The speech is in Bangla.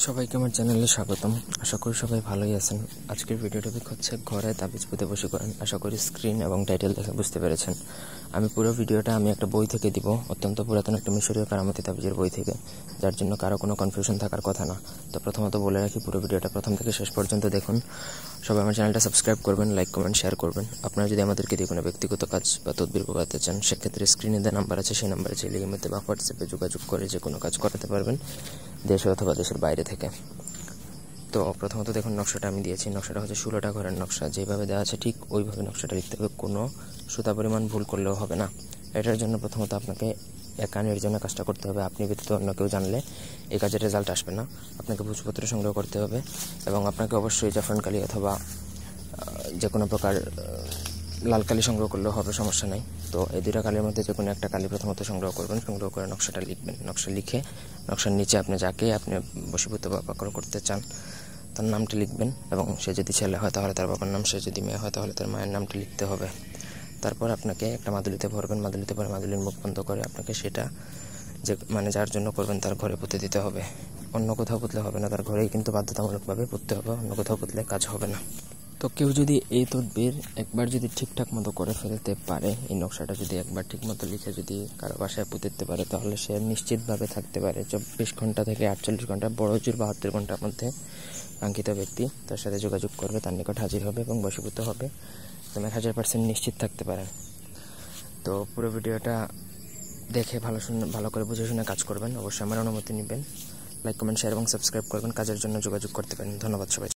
সবাইকে আমার চ্যানেলে স্বাগতম। আশা করি সবাই ভালোই আছেন। আজকের ভিডিও টপিক হচ্ছে ঘরে তাবিজ পুঁতে বশীকরণ। আশা করি স্ক্রিন এবং টাইটেল দেখে বুঝতে পেরেছেন। আমি পুরো ভিডিওটা একটা বই থেকে দিব, অত্যন্ত পুরাতন একটা মিশরীয় কারামতি তাবিজের বই থেকে, যার জন্য কারো কোনো কনফিউশন থাকার কথা না। তো প্রথমত বলে রাখি, পুরো ভিডিওটা প্রথম থেকে শেষ পর্যন্ত দেখুন। সবাই আমার চ্যানেলটা সাবস্ক্রাইব করবেন, লাইক কমেন্ট শেয়ার করবেন। আপনারা যদি আমাদেরকে দিয়ে কোনো ব্যক্তিগত কাজ বা তদবির করাতে চান, সেক্ষেত্রে স্ক্রিনে দেওয়া নাম্বার আছে, সেই নাম্বারে চাইলে ইমেতে বা হোয়াটসঅ্যাপে যোগাযোগ করে যে কোনো কাজ করাতে পারবেন, দেশে অথবা দেশের বাইরে থেকে। তো প্রথমত দেখুন, নকশাটা আমি দিয়েছি। নকশাটা হচ্ছে 16টা ঘরের নকশা। যেভাবে দেওয়া আছে ঠিক ওইভাবে নকশাটা লিখতে হবে, কোনো সুতা পরিমাণ ভুল করলেও হবে না। এটার জন্য প্রথমত আপনাকে একা নির্জনে কাজটা করতে হবে। আপনি ব্যতীত অন্য কেউ জানলে এই কাজের রেজাল্ট আসবে না। আপনাকে ভূষপত্র সংগ্রহ করতে হবে এবং আপনাকে অবশ্যই জাফরান কালি অথবা যে কোনো প্রকার লাল কালি সংগ্রহ করলেও হবে, সমস্যা নেই। তো এই দুইটা কালির মধ্যে যে কোনো একটা কালি প্রথমত সংগ্রহ করবেন। সংগ্রহ করে নকশাটা লিখবেন। নকশা লিখে নকশার নিচে আপনি যাকে আপনি বশীভূত বা পাকড় করতে চান তার নামটি লিখবেন, এবং সে যদি ছেলে হয় তাহলে তার বাবার নাম, সে যদি মেয়ে হয় তাহলে তার মায়ের নামটি লিখতে হবে। তারপর আপনাকে একটা মাদুলিতে ভরবেন। মাদুলিতে ভরে মাদুলির মুখ বন্ধ করে আপনাকে সেটা যে যার জন্য করবেন তার ঘরে পুঁতে দিতে হবে। অন্য কোথাও পুঁতলে হবে না, তার ঘরেই কিন্তু বাধ্যতামূলকভাবে পুঁততে হবে। অন্য কোথাও পুঁতলে কাজ হবে না। তো কেউ যদি এই তদবির একবার যদি ঠিকঠাক মতো করে ফেলতে পারে, এই নকশাটা যদি একবার ঠিক মতো লিখে যদি কারো বাসায় পুঁতে দিতে পারে, তাহলে সে নিশ্চিতভাবে থাকতে পারে 24 ঘন্টা থেকে 48 ঘন্টা, বড় জোর 72 ঘন্টার মধ্যে কাঙ্ক্ষিত ব্যক্তি তার সাথে যোগাযোগ করবে, তার নিকট হাজির হবে এবং বশীভূত হবে। তুমি 1000% নিশ্চিত থাকতে পারেন। তো পুরো ভিডিওটা দেখে ভালো করে বুঝে শুনে কাজ করবেন। অবশ্যই আমার অনুমতি নেবেন। লাইক কমেন্ট শেয়ার এবং সাবস্ক্রাইব করবেন। কাজের জন্য যোগাযোগ করতে পারেন। ধন্যবাদ সবাই।